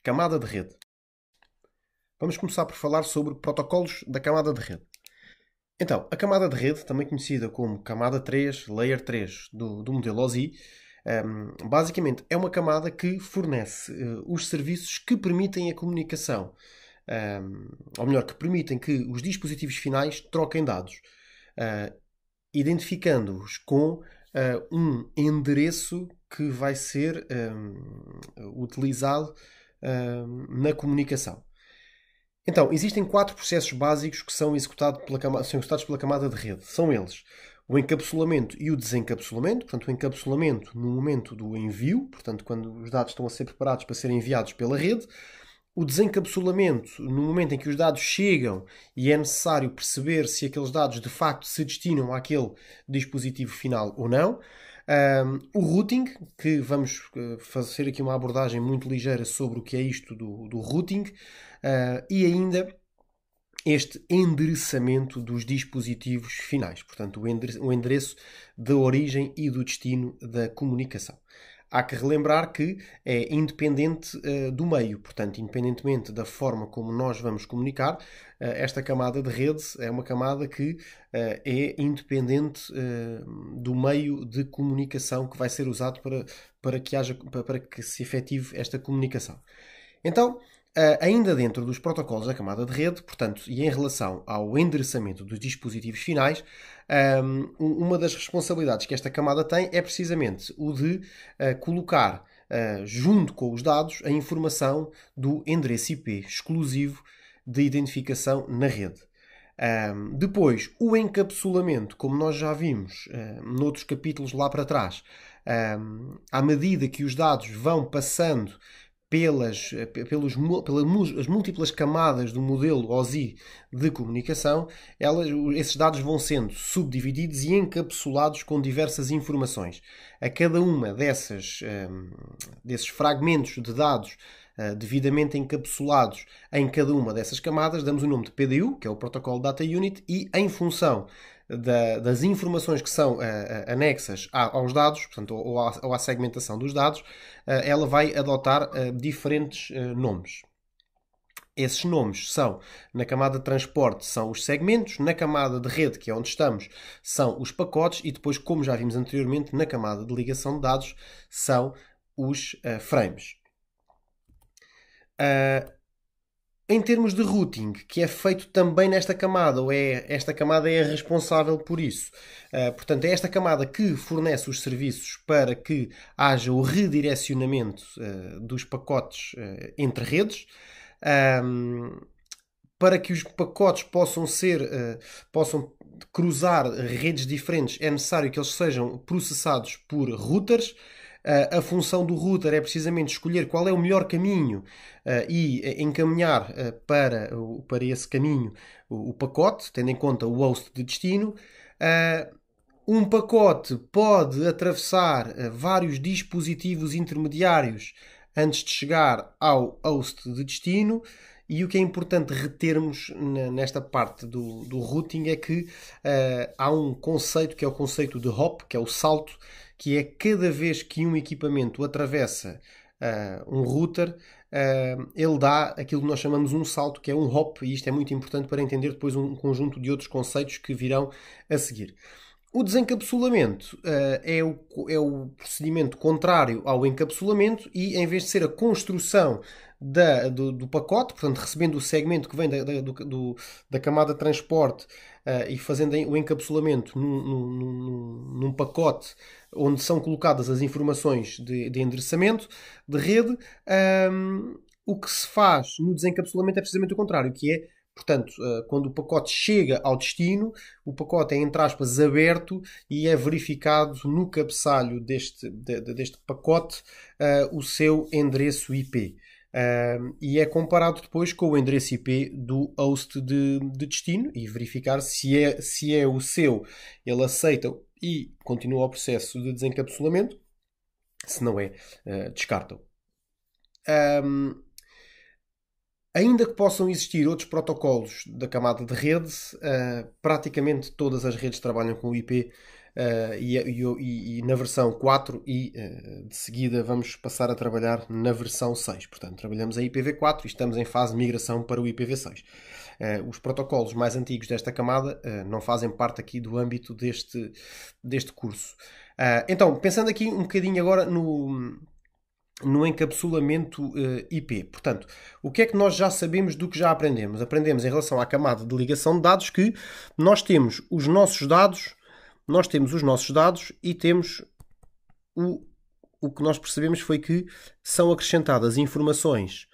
Camada de rede. Vamos começar por falar sobre protocolos da camada de rede. Então, a camada de rede, também conhecida como camada 3, Layer 3 do modelo OSI, basicamente é uma camada que fornece os serviços que permitem a comunicação, ou melhor, que permitem que os dispositivos finais troquem dados, identificando-os com um endereço que vai ser utilizado na comunicação. Então, existem 4 processos básicos que são executados pela camada de rede. São eles o encapsulamento e o desencapsulamento. Portanto, o encapsulamento no momento do envio, portanto, quando os dados estão a ser preparados para serem enviados pela rede. O desencapsulamento no momento em que os dados chegam e é necessário perceber se aqueles dados de facto se destinam àquele dispositivo final ou não. O routing, que vamos fazer aqui uma abordagem muito ligeira sobre o que é isto do routing. E ainda este endereçamento dos dispositivos finais. Portanto, o endereço da origem e do destino da comunicação. Há que relembrar que é independente do meio, portanto, independentemente da forma como nós vamos comunicar, esta camada de rede é uma camada que é independente do meio de comunicação que vai ser usado para que se efetive esta comunicação. Então, ainda dentro dos protocolos da camada de rede, portanto, e em relação ao endereçamento dos dispositivos finais, uma das responsabilidades que esta camada tem é precisamente o de colocar, junto com os dados, a informação do endereço IP exclusivo de identificação na rede. Depois, o encapsulamento, como nós já vimos noutros capítulos lá para trás, à medida que os dados vão passando pelas múltiplas camadas do modelo OSI de comunicação, esses dados vão sendo subdivididos e encapsulados com diversas informações. A cada uma desses fragmentos de dados devidamente encapsulados em cada uma dessas camadas, damos o nome de PDU, que é o Protocol Data Unit, e em função das informações que são anexas aos dados, portanto, ou à segmentação dos dados, ela vai adotar diferentes nomes. Esses nomes são, na camada de transporte, são os segmentos, na camada de rede, que é onde estamos, são os pacotes, e depois, como já vimos anteriormente, na camada de ligação de dados, são os frames. Em termos de routing, que é feito também nesta camada, ou esta camada é responsável por isso. Portanto, é esta camada que fornece os serviços para que haja o redirecionamento dos pacotes entre redes, para que os pacotes possam cruzar redes diferentes, é necessário que eles sejam processados por routers. A função do router é precisamente escolher qual é o melhor caminho e encaminhar para esse caminho o pacote, tendo em conta o host de destino. Um pacote pode atravessar vários dispositivos intermediários antes de chegar ao host de destino. E o que é importante retermos nesta parte do routing é que há um conceito que é o conceito de hop, que é o salto, que é cada vez que um equipamento atravessa um router, ele dá aquilo que nós chamamos um salto, que é um hop, e isto é muito importante para entender depois um conjunto de outros conceitos que virão a seguir. O desencapsulamento é o procedimento contrário ao encapsulamento e, em vez de ser a construção do pacote, portanto, recebendo o segmento que vem da camada de transporte e fazendo o encapsulamento num pacote onde são colocadas as informações de endereçamento de rede, o que se faz no desencapsulamento é precisamente o contrário, que é, portanto, quando o pacote chega ao destino, o pacote é, entre aspas, aberto e é verificado no cabeçalho deste pacote o seu endereço IP. E é comparado depois com o endereço IP do host de destino e verificar se é o seu, ele aceita e continua o processo de desencapsulamento. Se não é, descartam. Ainda que possam existir outros protocolos da camada de rede, praticamente todas as redes trabalham com o IP e na versão 4 e de seguida vamos passar a trabalhar na versão 6. Portanto, trabalhamos a IPv4 e estamos em fase de migração para o IPv6. Os protocolos mais antigos desta camada não fazem parte aqui do âmbito deste curso. Então, pensando aqui um bocadinho agora no encapsulamento IP. Portanto, o que é que nós já sabemos do que já aprendemos? Aprendemos em relação à camada de ligação de dados que nós temos os nossos dados e temos o que nós percebemos foi que são acrescentadas informações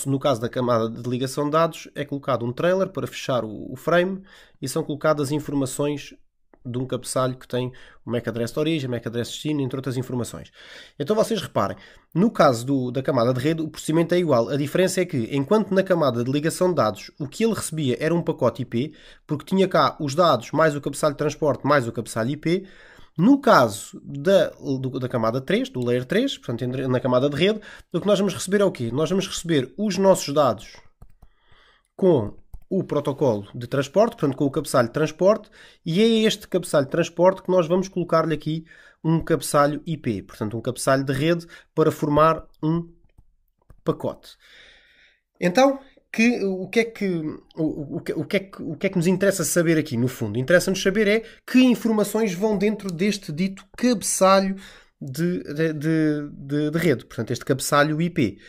no caso da camada de ligação de dados, é colocado um trailer para fechar o frame e são colocadas informações de um cabeçalho que tem o MAC address de origem, MAC address de destino, entre outras informações. Então vocês reparem, no caso da camada de rede, o procedimento é igual. A diferença é que, enquanto na camada de ligação de dados, o que ele recebia era um pacote IP, porque tinha cá os dados mais o cabeçalho de transporte mais o cabeçalho IP, no caso da camada 3, do layer 3, portanto na camada de rede, o que nós vamos receber é o quê? Nós vamos receber os nossos dados com o protocolo de transporte, portanto com o cabeçalho de transporte, e é este cabeçalho de transporte que nós vamos colocar-lhe aqui um cabeçalho IP, portanto um cabeçalho de rede para formar um pacote. Então, o que é que nos interessa saber aqui, no fundo? Interessa-nos saber é que informações vão dentro deste dito cabeçalho de rede, portanto este cabeçalho IP.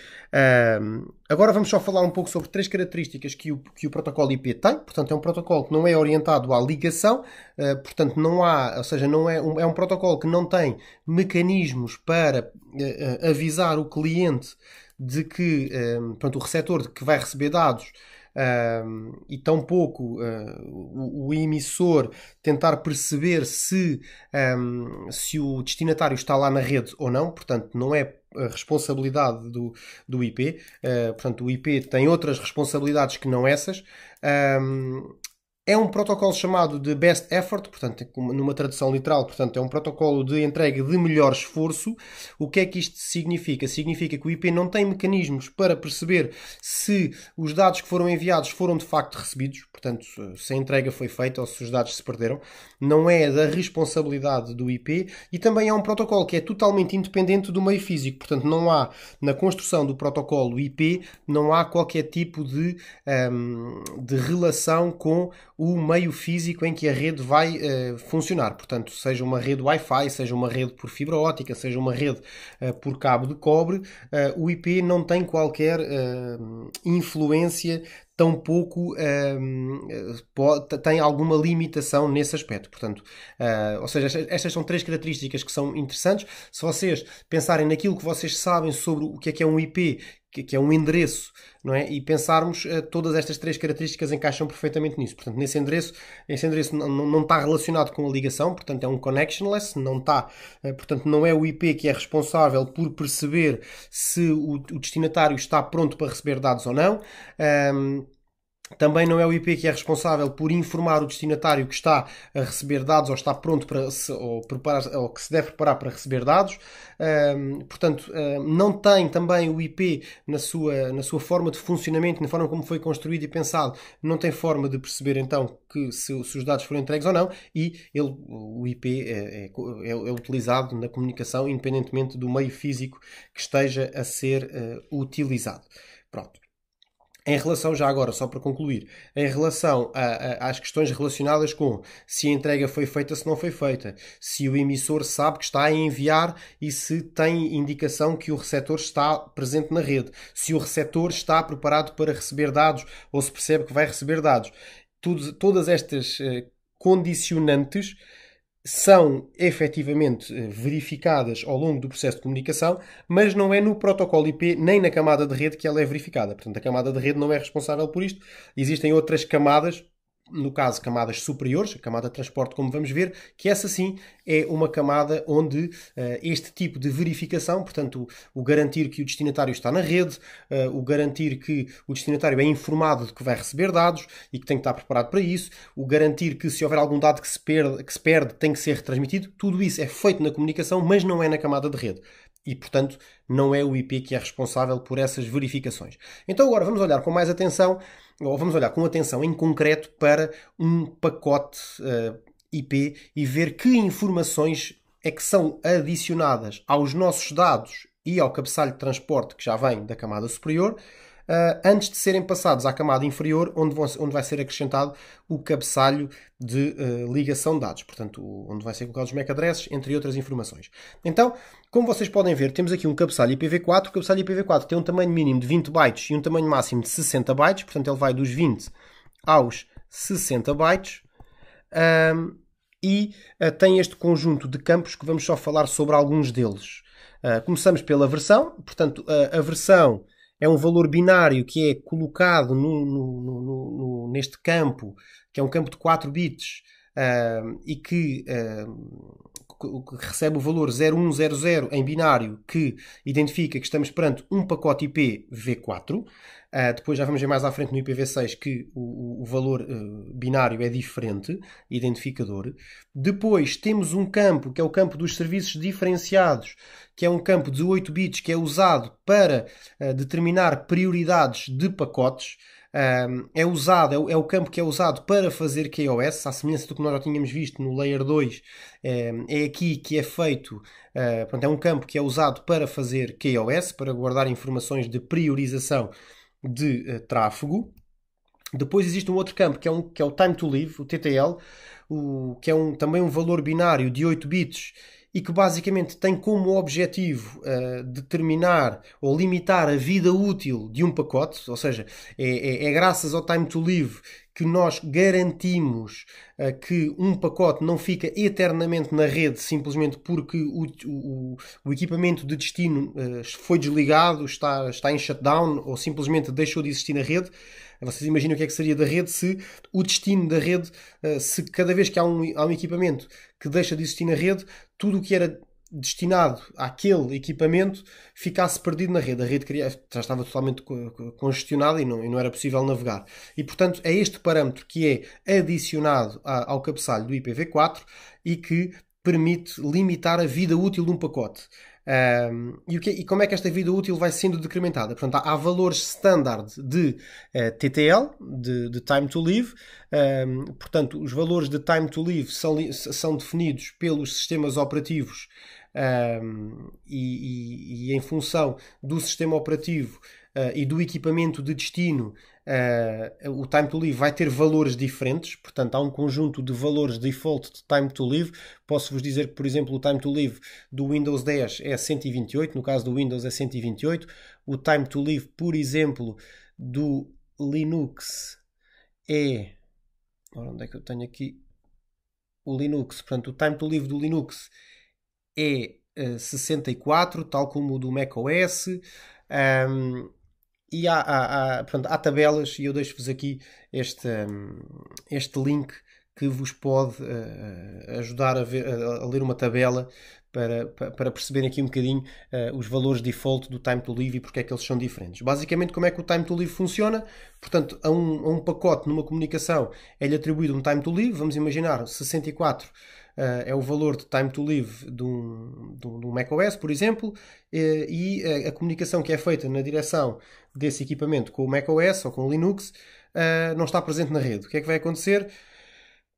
Agora vamos só falar um pouco sobre três características que o protocolo IP tem. Portanto, é um protocolo que não é orientado à ligação, portanto não há, ou seja, é um protocolo que não tem mecanismos para avisar o cliente de que, portanto, o receptor de que vai receber dados, e tampouco o emissor tentar perceber se o destinatário está lá na rede ou não. Portanto, não é a responsabilidade do IP. Portanto, o IP tem outras responsabilidades que não essas. É um protocolo chamado de Best Effort, portanto, numa tradução literal, portanto, é um protocolo de entrega de melhor esforço. O que é que isto significa? Significa que o IP não tem mecanismos para perceber se os dados que foram enviados foram de facto recebidos, portanto, se a entrega foi feita ou se os dados se perderam. Não é da responsabilidade do IP e também é um protocolo que é totalmente independente do meio físico, portanto, não há, na construção do protocolo IP, não há qualquer tipo de relação com o meio físico em que a rede vai funcionar. Portanto, seja uma rede Wi-Fi, seja uma rede por fibra óptica, seja uma rede por cabo de cobre, o IP não tem qualquer influência, tampouco tem alguma limitação nesse aspecto. Portanto, ou seja, estas são três características que são interessantes. Se vocês pensarem naquilo que vocês sabem sobre o que é um IP, que é um endereço, não é? E pensarmos, todas estas três características encaixam perfeitamente nisso. Portanto, esse endereço não está relacionado com a ligação, portanto é um connectionless, não está, portanto não é o IP que é responsável por perceber se o destinatário está pronto para receber dados ou não. Também não é o IP que é responsável por informar o destinatário que está a receber dados ou está pronto ou que se deve preparar para receber dados. Portanto, não tem também o IP na sua forma de funcionamento, na forma como foi construído e pensado, não tem forma de perceber então que se os dados foram entregues ou não, e o IP é utilizado na comunicação independentemente do meio físico que esteja a ser utilizado. Pronto. Em relação, já agora, só para concluir, em relação às questões relacionadas com se a entrega foi feita, se não foi feita, se o emissor sabe que está a enviar e se tem indicação que o receptor está presente na rede, se o receptor está preparado para receber dados ou se percebe que vai receber dados. Todas estas condicionantes são efetivamente verificadas ao longo do processo de comunicação, mas não é no protocolo IP nem na camada de rede que ela é verificada. Portanto, a camada de rede não é responsável por isto. Existem outras camadas, no caso camadas superiores, a camada de transporte, como vamos ver, que essa sim é uma camada onde este tipo de verificação, portanto o garantir que o destinatário está na rede, o garantir que o destinatário é informado de que vai receber dados e que tem que estar preparado para isso, o garantir que se houver algum dado que se perde tem que ser retransmitido, tudo isso é feito na comunicação, mas não é na camada de rede. e, portanto, não é o IP que é responsável por essas verificações. Então agora vamos olhar com mais atenção, ou vamos olhar com atenção em concreto para um pacote IP e ver que informações é que são adicionadas aos nossos dados e ao cabeçalho de transporte que já vem da camada superior, antes de serem passados à camada inferior, onde vai ser acrescentado o cabeçalho de ligação de dados, portanto, onde vai ser colocados os MAC addresses, entre outras informações. Então, como vocês podem ver, temos aqui um cabeçalho IPv4. O cabeçalho IPv4 tem um tamanho mínimo de 20 bytes e um tamanho máximo de 60 bytes, portanto, ele vai dos 20 aos 60 bytes. E tem este conjunto de campos que vamos só falar sobre alguns deles. Começamos pela versão, portanto, a versão é um valor binário que é colocado neste campo, que é um campo de 4 bits, e que recebe o valor 0100 em binário, que identifica que estamos perante um pacote IPv4. Depois já vamos ver mais à frente no IPv6 que o valor binário é diferente, identificador. Depois temos um campo, que é o campo dos serviços diferenciados, que é um campo de 8 bits que é usado para determinar prioridades de pacotes. É o campo que é usado para fazer QoS, à semelhança do que nós já tínhamos visto no Layer 2. É aqui que é feito, portanto, é um campo que é usado para fazer QoS, para guardar informações de priorização de tráfego. Depois existe um outro campo que é o Time to Live, o TTL, que é também um valor binário de 8 bits e que basicamente tem como objetivo determinar ou limitar a vida útil de um pacote, ou seja, é graças ao Time to Live que nós garantimos que um pacote não fica eternamente na rede simplesmente porque o equipamento de destino foi desligado, está em shutdown ou simplesmente deixou de existir na rede. Vocês imaginam o que é que seria da rede se o destino da rede, se cada vez que há um equipamento que deixa de existir na rede, tudo o que era destinado àquele equipamento ficasse perdido na rede. A rede já estava totalmente congestionada e não era possível navegar. E, portanto, é este parâmetro que é adicionado ao cabeçalho do IPv4 e que permite limitar a vida útil de um pacote. E como é que esta vida útil vai sendo decrementada? Portanto, há valores standard de TTL, de Time to Live. Portanto, os valores de Time to Live são definidos pelos sistemas operativos e em função do sistema operativo e do equipamento de destino, o Time to Live vai ter valores diferentes. Portanto, há um conjunto de valores default de Time to Live. Posso-vos dizer que, por exemplo, o Time to Live do Windows 10 é 128, no caso do Windows é 128. O Time to Live, por exemplo, do Linux é... Ora, onde é que eu tenho aqui? O Linux, portanto, o Time to Live do Linux é 64, tal como o do macOS. E portanto, há tabelas, e eu deixo-vos aqui este link que vos pode ajudar a ler uma tabela para perceberem aqui um bocadinho os valores default do Time to Live e porque é que eles são diferentes. Basicamente, como é que o Time to Live funciona? Portanto, a um pacote numa comunicação é-lhe atribuído um Time to Live. Vamos imaginar 64 é o valor de Time to Live de um macOS, por exemplo, e a comunicação que é feita na direção desse equipamento com o macOS ou com o Linux não está presente na rede. O que é que vai acontecer?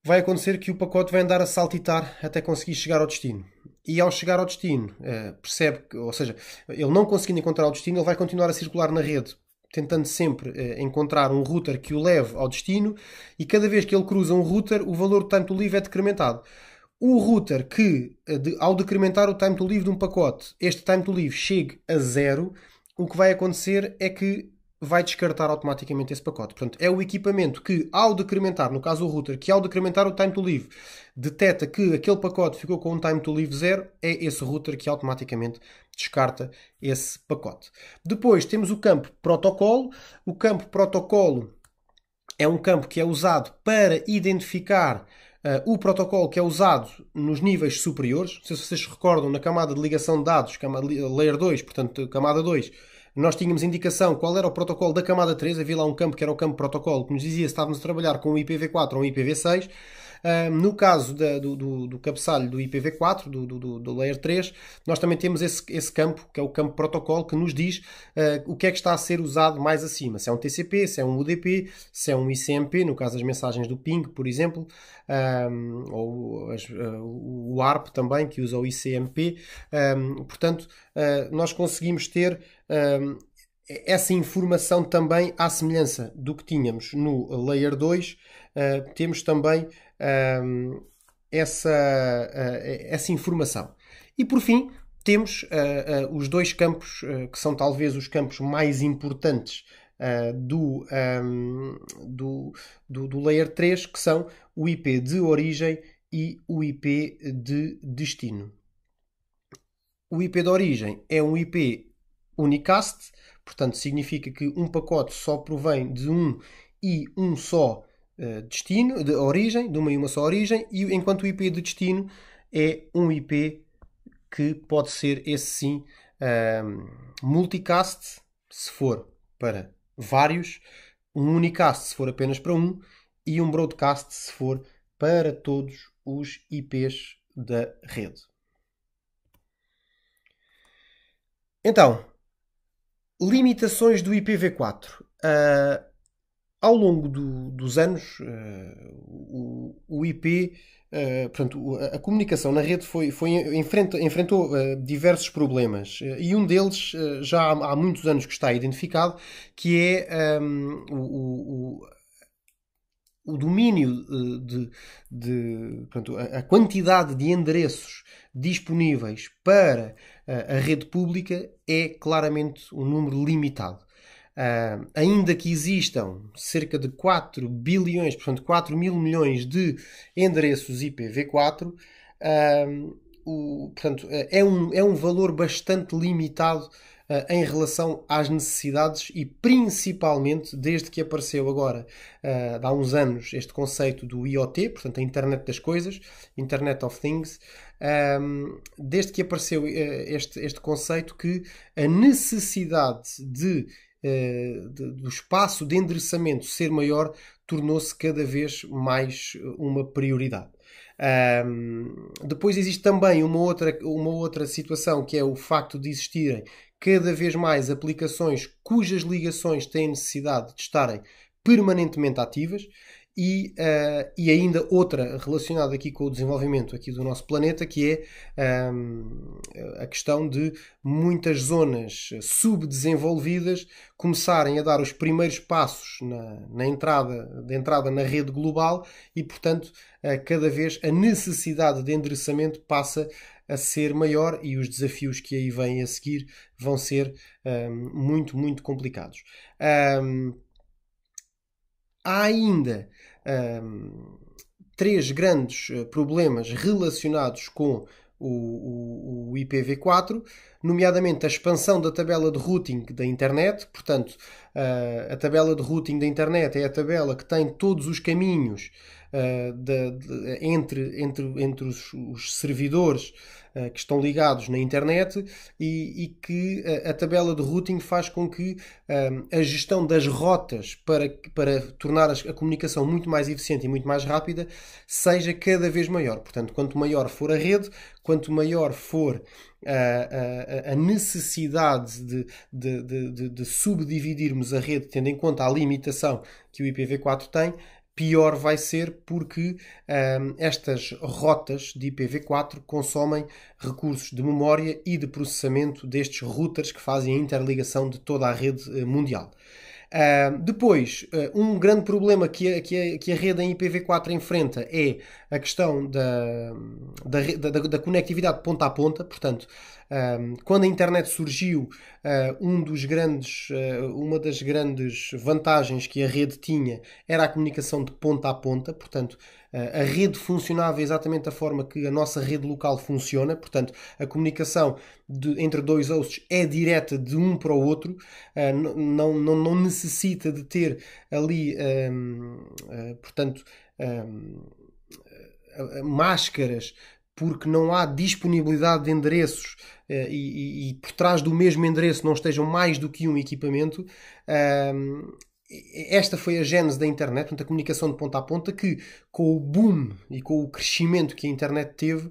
Vai acontecer que o pacote vai andar a saltitar até conseguir chegar ao destino. E ao chegar ao destino, percebe que, ou seja, ele não conseguindo encontrar o destino, ele vai continuar a circular na rede, tentando sempre encontrar um router que o leve ao destino, e cada vez que ele cruza um router, o valor do Time to Live é decrementado. O router que, ao decrementar o Time to Live de um pacote, este Time to Live chegue a 0, o que vai acontecer é que vai descartar automaticamente esse pacote. Portanto, é o equipamento que, ao decrementar, no caso o router, que ao decrementar o Time to Live, detecta que aquele pacote ficou com um Time to Live 0, é esse router que automaticamente descarta esse pacote. Depois temos o campo protocolo. O campo protocolo é um campo que é usado para identificar o protocolo que é usado nos níveis superiores. Não sei se vocês se recordam, na camada de ligação de dados, Layer 2, portanto, camada 2, nós tínhamos indicação qual era o protocolo da camada 3. Havia lá um campo que era o campo protocolo, que nos dizia se estávamos a trabalhar com um IPv4 ou um IPv6. No caso do cabeçalho do IPv4, do Layer 3, nós também temos esse campo, que é o campo protocolo, que nos diz o que é que está a ser usado mais acima. Se é um TCP, se é um UDP, se é um ICMP, no caso das mensagens do ping, por exemplo, ou o ARP também, que usa o ICMP. Portanto, nós conseguimos ter essa informação também à semelhança do que tínhamos no Layer 2. Temos também essa informação. E por fim, temos os dois campos que são talvez os campos mais importantes do Layer 3, que são o IP de origem e o IP de destino. O IP de origem é um IP unicast, portanto significa que um pacote só provém de um e um só destino, de origem, de uma e uma só origem, e enquanto o IP de destino é um IP que pode ser, esse sim, multicast, se for para vários, um unicast se for apenas para um, e um broadcast se for para todos os IPs da rede. Então, limitações do IPv4. Ao longo dos anos, o IP, portanto, a comunicação na rede enfrentou diversos problemas. E um deles, já há muitos anos que está identificado, que é o domínio portanto, a quantidade de endereços disponíveis para a rede pública é claramente um número limitado. Ainda que existam cerca de 4 bilhões, portanto 4 mil milhões de endereços IPv4, portanto, é um valor bastante limitado em relação às necessidades e principalmente desde que apareceu agora, há uns anos, este conceito do IoT, portanto a Internet das Coisas, Internet of Things, desde que apareceu este conceito, que a necessidade do espaço de endereçamento ser maior tornou-se cada vez mais uma prioridade. Depois existe também uma outra situação, que é o facto de existirem cada vez mais aplicações cujas ligações têm necessidade de estarem permanentemente ativas. E ainda outra relacionada aqui com o desenvolvimento aqui do nosso planeta, que é a questão de muitas zonas subdesenvolvidas começarem a dar os primeiros passos de entrada na rede global e, portanto, cada vez a necessidade de endereçamento passa a ser maior e os desafios que aí vêm a seguir vão ser muito, muito complicados. Há ainda 3 grandes problemas relacionados com o IPv4, nomeadamente a expansão da tabela de routing da internet. Portanto, a tabela de routing da internet é a tabela que tem todos os caminhos entre os servidores que estão ligados na internet, e que a tabela de routing faz com que a gestão das rotas para tornar a comunicação muito mais eficiente e muito mais rápida seja cada vez maior. Portanto, quanto maior for a rede, quanto maior for a necessidade de subdividirmos a rede, tendo em conta a limitação que o IPv4 tem, pior vai ser, porque estas rotas de IPv4 consomem recursos de memória e de processamento destes routers que fazem a interligação de toda a rede mundial. Depois, um grande problema que a rede em IPv4 enfrenta é a questão da conectividade ponta a ponta. Portanto, quando a internet surgiu, uma das grandes vantagens que a rede tinha era a comunicação de ponta a ponta. Portanto, a rede funcionava exatamente da forma que a nossa rede local funciona. Portanto, a comunicação entre dois hosts é direta de um para o outro, não necessita de ter ali, portanto, máscaras, porque não há disponibilidade de endereços e por trás do mesmo endereço não estejam mais do que um equipamento. esta foi a gênese da internet, portanto, a comunicação de ponta a ponta, que com o boom e com o crescimento que a internet teve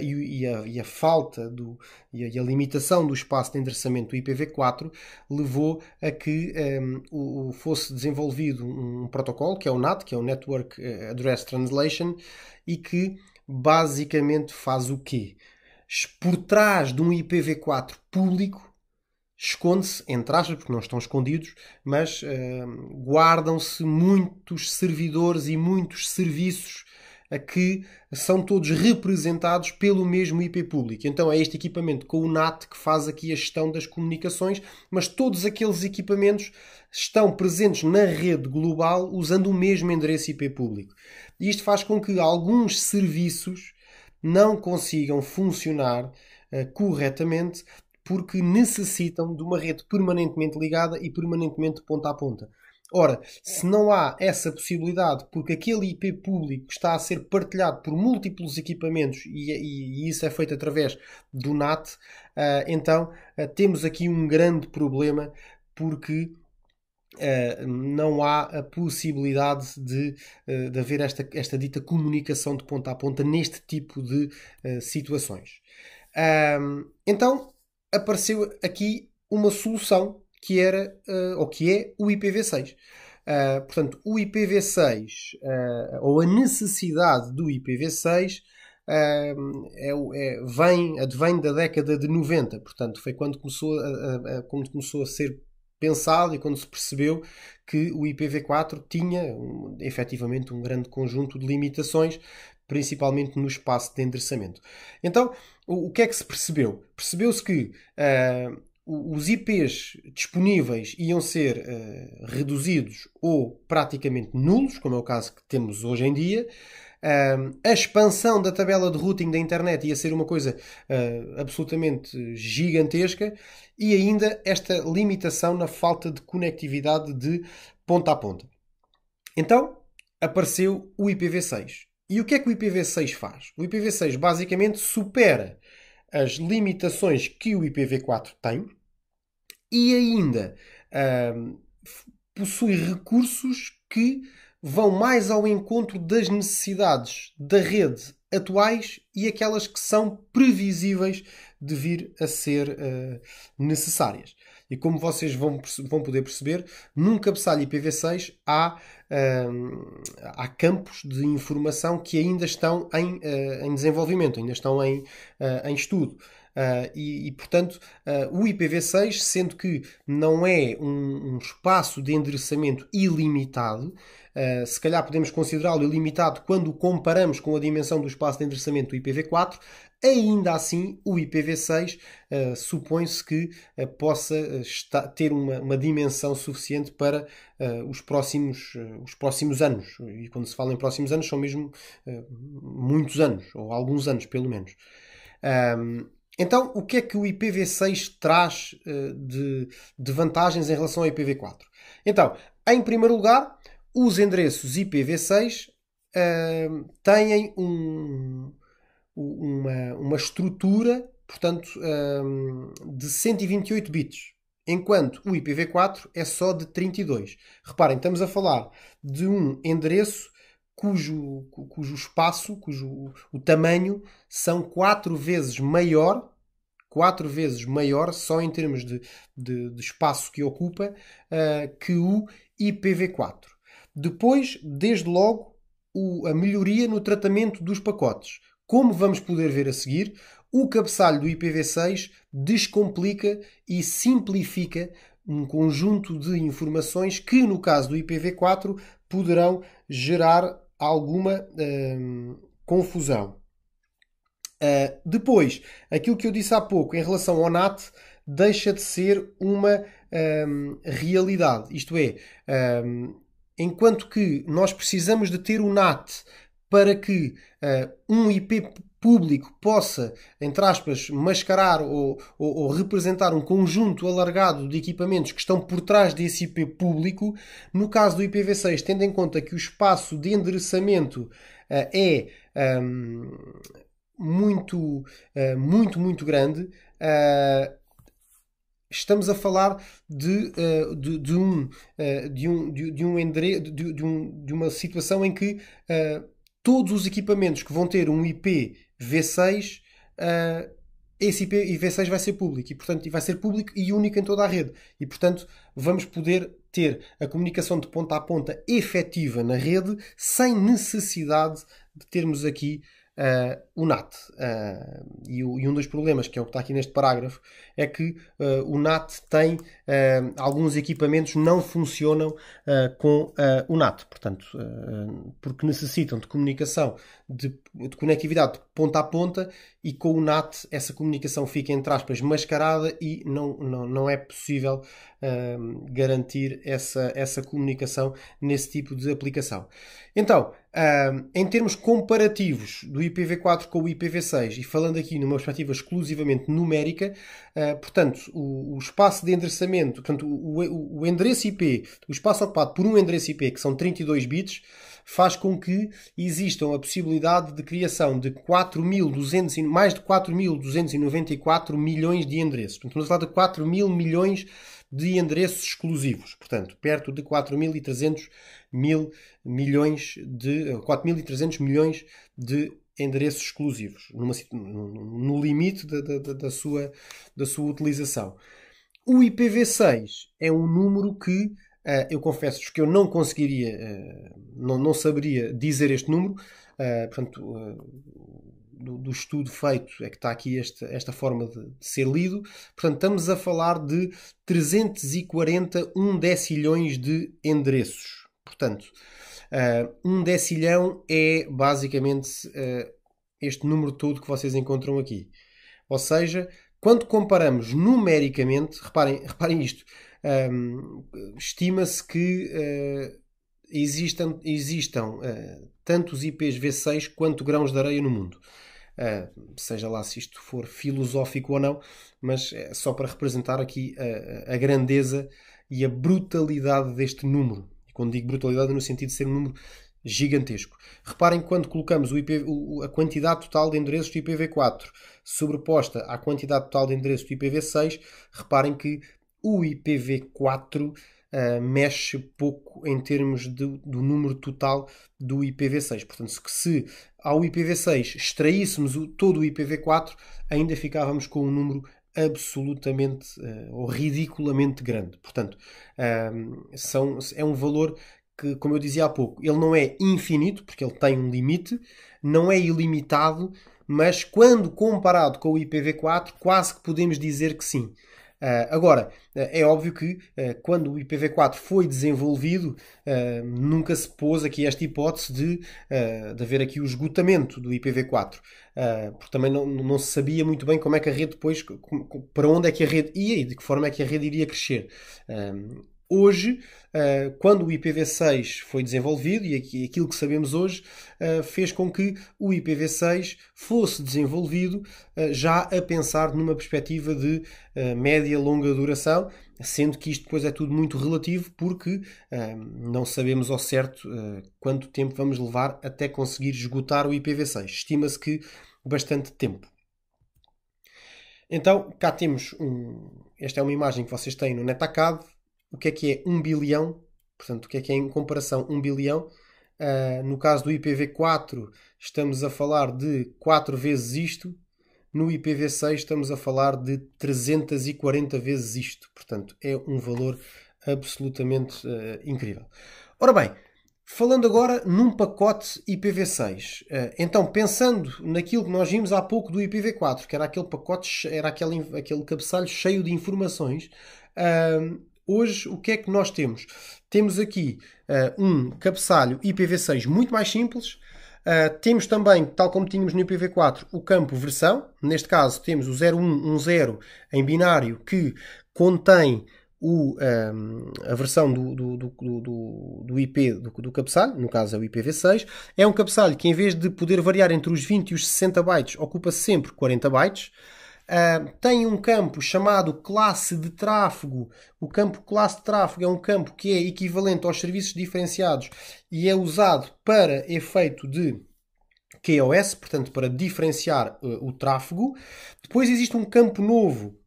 e a falta e a limitação do espaço de endereçamento do IPv4 levou a que fosse desenvolvido um protocolo, que é o NAT, que é o Network Address Translation, e que basicamente faz o quê? Por trás de um IPv4 público esconde-se, entre aspas, porque não estão escondidos, mas guardam-se muitos servidores e muitos serviços que são todos representados pelo mesmo IP público. Então é este equipamento com o NAT que faz aqui a gestão das comunicações, mas todos aqueles equipamentos estão presentes na rede global usando o mesmo endereço IP público. E isto faz com que alguns serviços não consigam funcionar corretamente porque necessitam de uma rede permanentemente ligada e permanentemente de ponta a ponta. Ora, se não há essa possibilidade, porque aquele IP público está a ser partilhado por múltiplos equipamentos e isso é feito através do NAT, então temos aqui um grande problema porque não há a possibilidade de haver esta dita comunicação de ponta a ponta neste tipo de situações. Então, apareceu aqui uma solução que era, ou que é, o IPv6. Portanto, o IPv6, ou a necessidade do IPv6, advém da década de 90. Portanto, foi quando começou a ser pensado e quando se percebeu que o IPv4 tinha efetivamente um grande conjunto de limitações, principalmente no espaço de endereçamento. Então, o que é que se percebeu? Percebeu-se que os IPs disponíveis iam ser reduzidos ou praticamente nulos, como é o caso que temos hoje em dia. A expansão da tabela de routing da internet ia ser uma coisa absolutamente gigantesca e ainda esta limitação na falta de conectividade de ponta a ponta. Então, apareceu o IPv6. E o que é que o IPv6 faz? O IPv6 basicamente supera as limitações que o IPv4 tem e ainda possui recursos que vão mais ao encontro das necessidades da rede atuais e aquelas que são previsíveis de vir a ser necessárias. E como vocês vão poder perceber, num cabeçalho IPv6 há campos de informação que ainda estão em desenvolvimento, ainda estão em estudo. Portanto, o IPv6, sendo que não é um espaço de endereçamento ilimitado, se calhar podemos considerá-lo ilimitado quando o comparamos com a dimensão do espaço de endereçamento do IPv4, ainda assim o IPv6 supõe-se que possa ter uma dimensão suficiente para os próximos anos. E quando se fala em próximos anos, são mesmo muitos anos, ou alguns anos pelo menos. Então, o que é que o IPv6 traz de vantagens em relação ao IPv4? Então, em primeiro lugar, os endereços IPv6 têm uma estrutura, portanto, de 128 bits, enquanto o IPv4 é só de 32. Reparem, estamos a falar de um endereço cujo espaço, o tamanho, são 4 vezes maior só em termos de espaço que ocupa, que o IPv4. Depois, desde logo, a melhoria no tratamento dos pacotes. Como vamos poder ver a seguir, o cabeçalho do IPv6 descomplica e simplifica um conjunto de informações que, no caso do IPv4, poderão gerar alguma confusão. Depois, aquilo que eu disse há pouco em relação ao NAT deixa de ser uma realidade. Isto é, enquanto que nós precisamos de ter o NAT para que um IP público possa, entre aspas, mascarar ou representar um conjunto alargado de equipamentos que estão por trás desse IP público, no caso do IPv6, tendo em conta que o espaço de endereçamento é muito grande, estamos a falar de uma situação em que todos os equipamentos que vão ter um IPv6, esse IPv6 vai ser público e, portanto, vai ser público e único em toda a rede. E, portanto, vamos poder ter a comunicação de ponta a ponta efetiva na rede sem necessidade de termos aqui o NAT. E um dos problemas, que é o que está aqui neste parágrafo, é que o NAT tem alguns equipamentos não funcionam com o NAT. Portanto, porque necessitam de comunicação de conectividade de ponta a ponta, e com o NAT essa comunicação fica, entre aspas, mascarada e não é possível garantir essa comunicação nesse tipo de aplicação. Então, em termos comparativos do IPv4 com o IPv6, e falando aqui numa perspectiva exclusivamente numérica, portanto, o espaço de endereçamento, portanto, o endereço IP, o espaço ocupado por um endereço IP, que são 32 bits, faz com que existam a possibilidade de criação de mais de 4.294 milhões de endereços. Portanto, estamos a falar de 4 mil milhões de endereços exclusivos. Portanto, perto de 4.300 milhões de endereços exclusivos, no limite da sua utilização. O IPv6 é um número que eu confesso-vos que eu não conseguiria, não saberia dizer este número. Portanto, do estudo feito é que está aqui esta forma de ser lido. Portanto, estamos a falar de 341 decilhões de endereços. Portanto, um decilhão é basicamente este número todo que vocês encontram aqui. Ou seja, quando comparamos numericamente, reparem isto, estima-se que existam tantos IPs V6 quanto grãos de areia no mundo. Seja lá se isto for filosófico ou não, mas é só para representar aqui a grandeza e a brutalidade deste número. E quando digo brutalidade é no sentido de ser um número gigantesco. Reparem que quando colocamos a quantidade total de endereços do IPv4 sobreposta à quantidade total de endereços do IPv6, reparem que o IPv4 mexe pouco em termos do número total do IPv6. Portanto, se ao IPv6 extraíssemos todo o IPv4, ainda ficávamos com um número absolutamente ou ridiculamente grande. Portanto, é um valor que, como eu dizia há pouco, ele não é infinito, porque ele tem um limite, não é ilimitado, mas quando comparado com o IPv4, quase que podemos dizer que sim. Agora, é óbvio que quando o IPv4 foi desenvolvido, nunca se pôs aqui esta hipótese de haver aqui o esgotamento do IPv4, porque também não se sabia muito bem como é que a rede depois, para onde é que a rede ia e de que forma é que a rede iria crescer. Hoje, quando o IPv6 foi desenvolvido, e aquilo que sabemos hoje, fez com que o IPv6 fosse desenvolvido já a pensar numa perspectiva de média, longa duração, sendo que isto depois é tudo muito relativo, porque não sabemos ao certo quanto tempo vamos levar até conseguir esgotar o IPv6. Estima-se que bastante tempo. Então, cá temos esta é uma imagem que vocês têm no NetAcad. O que é 1 bilhão? Portanto, o que é em comparação 1 bilhão? No caso do IPv4, estamos a falar de 4 vezes isto. No IPv6, estamos a falar de 340 vezes isto. Portanto, é um valor absolutamente incrível. Ora bem, falando agora num pacote IPv6. Então, pensando naquilo que nós vimos há pouco do IPv4, que era aquele pacote, era aquele cabeçalho cheio de informações. Hoje, o que é que nós temos? Temos aqui um cabeçalho IPv6 muito mais simples. Temos também, tal como tínhamos no IPv4, o campo versão. Neste caso, temos o 0110 em binário, que contém a versão do IP do cabeçalho. No caso, é o IPv6. É um cabeçalho que, em vez de poder variar entre os 20 e os 60 bytes, ocupa sempre 40 bytes. Tem um campo chamado classe de tráfego. O campo classe de tráfego é um campo que é equivalente aos serviços diferenciados e é usado para efeito de QoS, portanto para diferenciar o tráfego. Depois existe um campo novo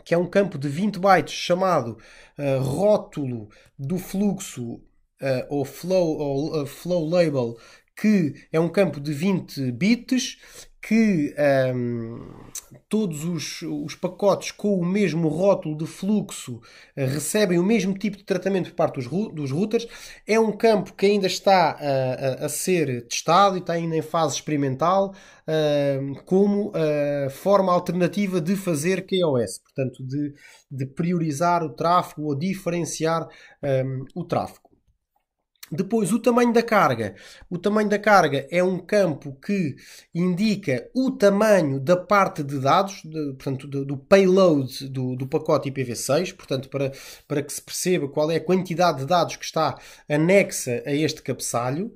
que é um campo de 20 bytes chamado rótulo do fluxo ou flow label, que é um campo de 20 bits, que todos os pacotes com o mesmo rótulo de fluxo recebem o mesmo tipo de tratamento por parte dos routers. É um campo que ainda está a ser testado e está ainda em fase experimental como forma alternativa de fazer QoS, portanto de priorizar o tráfego ou diferenciar o tráfego. Depois, o tamanho da carga. O tamanho da carga é um campo que indica o tamanho da parte de dados, portanto, do payload do pacote IPv6, portanto, para que se perceba qual é a quantidade de dados que está anexa a este cabeçalho.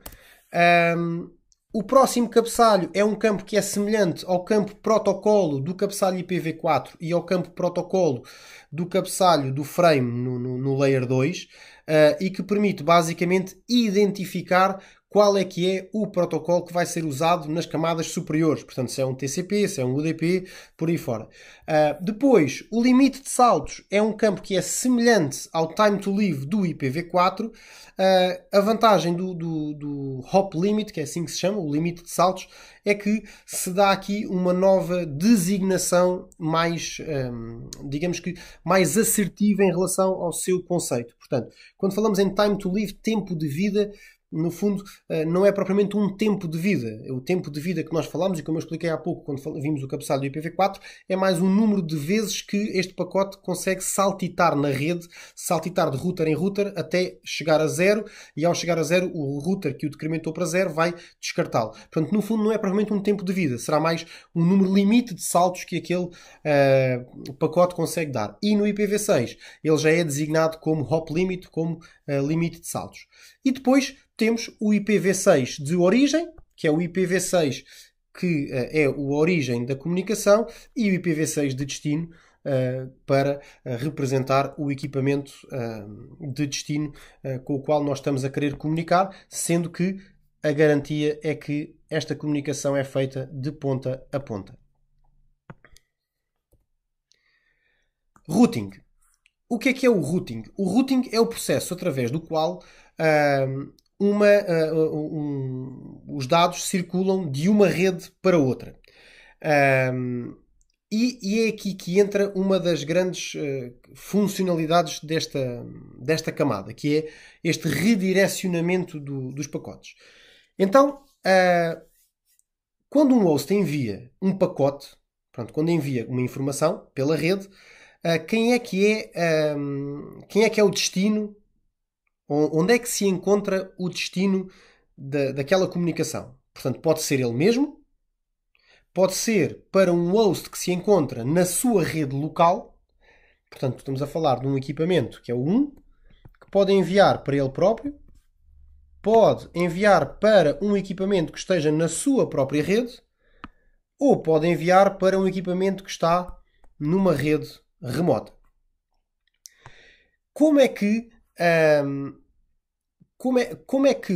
O próximo cabeçalho é um campo que é semelhante ao campo protocolo do cabeçalho IPv4 e ao campo protocolo do cabeçalho do frame no Layer 2 e que permite basicamente identificar qual é que é o protocolo que vai ser usado nas camadas superiores. Portanto, se é um TCP, se é um UDP, por aí fora. Depois, o limite de saltos é um campo que é semelhante ao time to live do IPv4. A vantagem do hop limit, que é assim que se chama, o limite de saltos, é que se dá aqui uma nova designação mais, digamos que, mais assertiva em relação ao seu conceito. Portanto, quando falamos em time to live, tempo de vida, no fundo, não é propriamente um tempo de vida. O tempo de vida que nós falamos, e como eu expliquei há pouco quando vimos o cabeçalho do IPv4, é mais um número de vezes que este pacote consegue saltitar na rede, saltitar de router em router até chegar a zero, e ao chegar a zero, o router que o decrementou para zero vai descartá-lo. Portanto, no fundo, não é propriamente um tempo de vida, será mais um número limite de saltos que aquele pacote consegue dar. E no IPv6, ele já é designado como hop limit, como limite de saltos. E depois temos o IPv6 de origem, que é o IPv6 que é a origem da comunicação, e o IPv6 de destino para representar o equipamento de destino com o qual nós estamos a querer comunicar, sendo que a garantia é que esta comunicação é feita de ponta a ponta. Routing. O que é o routing? O routing é o processo através do qual os dados circulam de uma rede para outra. E é aqui que entra uma das grandes funcionalidades desta camada, que é este redirecionamento dos pacotes. Então, quando um host envia um pacote, portanto, quando envia uma informação pela rede, quem é que é o destino? Onde é que se encontra o destino daquela comunicação? Portanto, pode ser ele mesmo, pode ser para um host que se encontra na sua rede local. Portanto, estamos a falar de um equipamento que é o 1, que pode enviar para ele próprio, pode enviar para um equipamento que esteja na sua própria rede, ou pode enviar para um equipamento que está numa rede remota. Como é que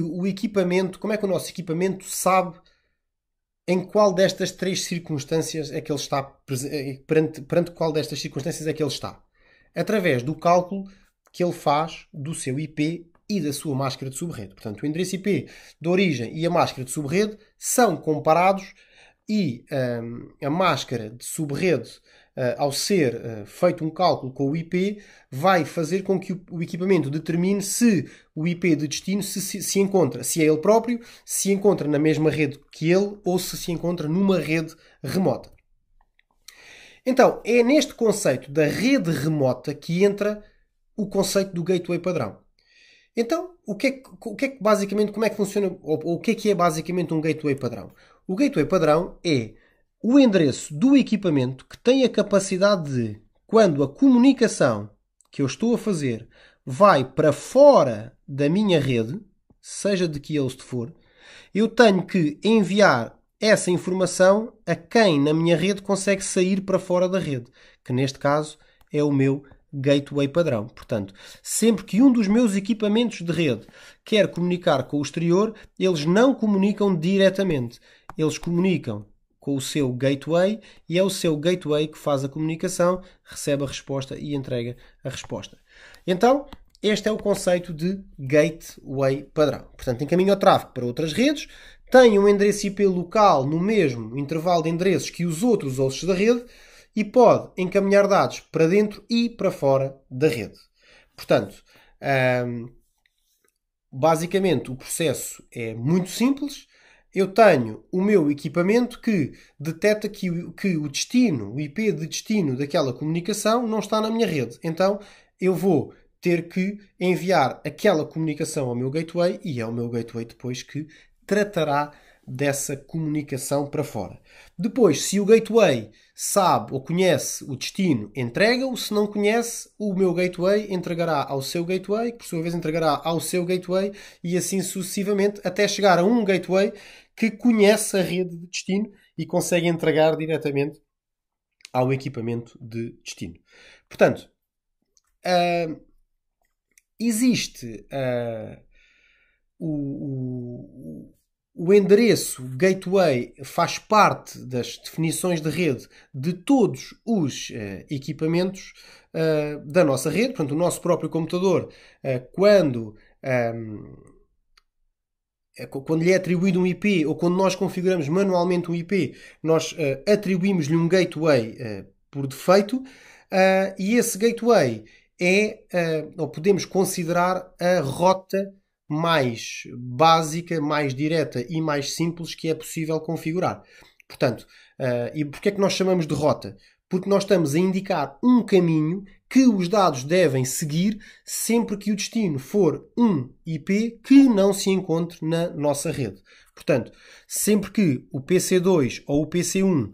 o equipamento, como é que o nosso equipamento sabe em qual destas três circunstâncias é que ele está perante qual destas circunstâncias é que ele está? Através do cálculo que ele faz do seu IP e da sua máscara de subrede. Portanto, o endereço IP de origem e a máscara de subrede são comparados e a máscara de subrede, ao ser feito um cálculo com o IP, vai fazer com que o equipamento determine se o IP de destino se encontra, se é ele próprio, se encontra na mesma rede que ele ou se encontra numa rede remota. Então, é neste conceito da rede remota que entra o conceito do gateway padrão. Então, basicamente, como é que funciona, ou o que é basicamente um gateway padrão? O gateway padrão é o endereço do equipamento que tem a capacidade de, quando a comunicação que eu estou a fazer vai para fora da minha rede, seja de que host for, eu tenho que enviar essa informação a quem na minha rede consegue sair para fora da rede, que neste caso é o meu gateway padrão. Portanto, sempre que um dos meus equipamentos de rede quer comunicar com o exterior, eles não comunicam diretamente. Eles comunicam com o seu gateway e é o seu gateway que faz a comunicação, recebe a resposta e entrega a resposta. Então, este é o conceito de gateway padrão. Portanto, encaminha o tráfego para outras redes, tem um endereço IP local no mesmo intervalo de endereços que os outros hosts da rede e pode encaminhar dados para dentro e para fora da rede. Portanto, basicamente o processo é muito simples. Eu tenho o meu equipamento que detecta que o destino, o IP de destino daquela comunicação não está na minha rede. Então eu vou ter que enviar aquela comunicação ao meu gateway e é o meu gateway depois que tratará dessa comunicação para fora. Depois, se o gateway sabe ou conhece o destino, entrega-o. Se não conhece, o meu gateway entregará ao seu gateway, que por sua vez entregará ao seu gateway e assim sucessivamente até chegar a um gateway que conhece a rede de destino e consegue entregar diretamente ao equipamento de destino. Portanto, existe o endereço gateway faz parte das definições de rede de todos os equipamentos da nossa rede. Portanto, o nosso próprio computador, quando lhe é atribuído um IP ou quando nós configuramos manualmente um IP, nós atribuímos-lhe um gateway por defeito e esse gateway ou podemos considerar a rota mais básica, mais direta e mais simples que é possível configurar. Portanto, e porquê é que nós chamamos de rota? Porque nós estamos a indicar um caminho que os dados devem seguir sempre que o destino for um IP que não se encontre na nossa rede. Portanto, sempre que o PC2 ou o PC1,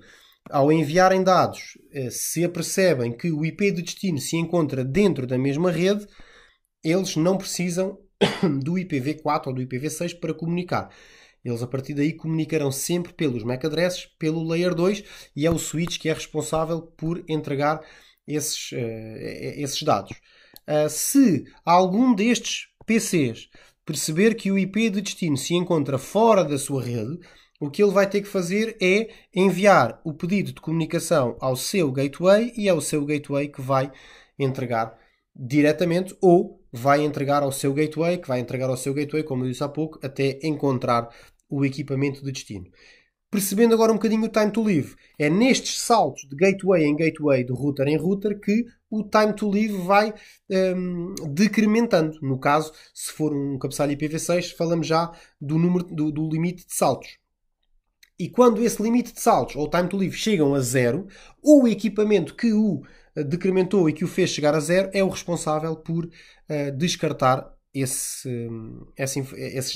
ao enviarem dados, se apercebem que o IP de destino se encontra dentro da mesma rede, eles não precisam do IPv4 ou do IPv6 para comunicar. Eles a partir daí comunicarão sempre pelos MAC addresses, pelo Layer 2 e é o switch que é responsável por entregar esses dados. Se algum destes PCs perceber que o IP de destino se encontra fora da sua rede, o que ele vai ter que fazer é enviar o pedido de comunicação ao seu gateway e é o seu gateway que vai entregar diretamente ou vai entregar ao seu gateway, que vai entregar ao seu gateway, como eu disse há pouco, até encontrar o equipamento de destino. Percebendo agora um bocadinho o time to live, é nestes saltos de gateway em gateway, de router em router, que o time to live vai decrementando. No caso, se for um cabeçalho IPv6, falamos já do número do limite de saltos. E quando esse limite de saltos ou time to live chegam a zero, o equipamento que o decrementou e que o fez chegar a zero é o responsável por descartar esses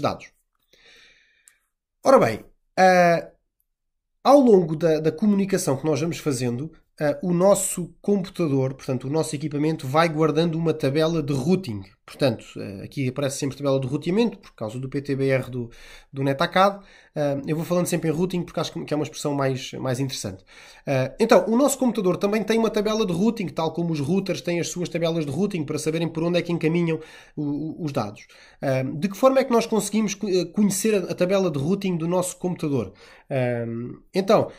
dados. Ora bem, ao longo da comunicação que nós vamos fazendo, o nosso computador, portanto, o nosso equipamento vai guardando uma tabela de routing. Portanto, aqui aparece sempre tabela de roteamento, por causa do PTBR do NetAcad. Eu vou falando sempre em routing porque acho que é uma expressão mais interessante. Então, o nosso computador também tem uma tabela de routing, tal como os routers têm as suas tabelas de routing para saberem por onde é que encaminham os dados. De que forma é que nós conseguimos conhecer a tabela de routing do nosso computador? Então,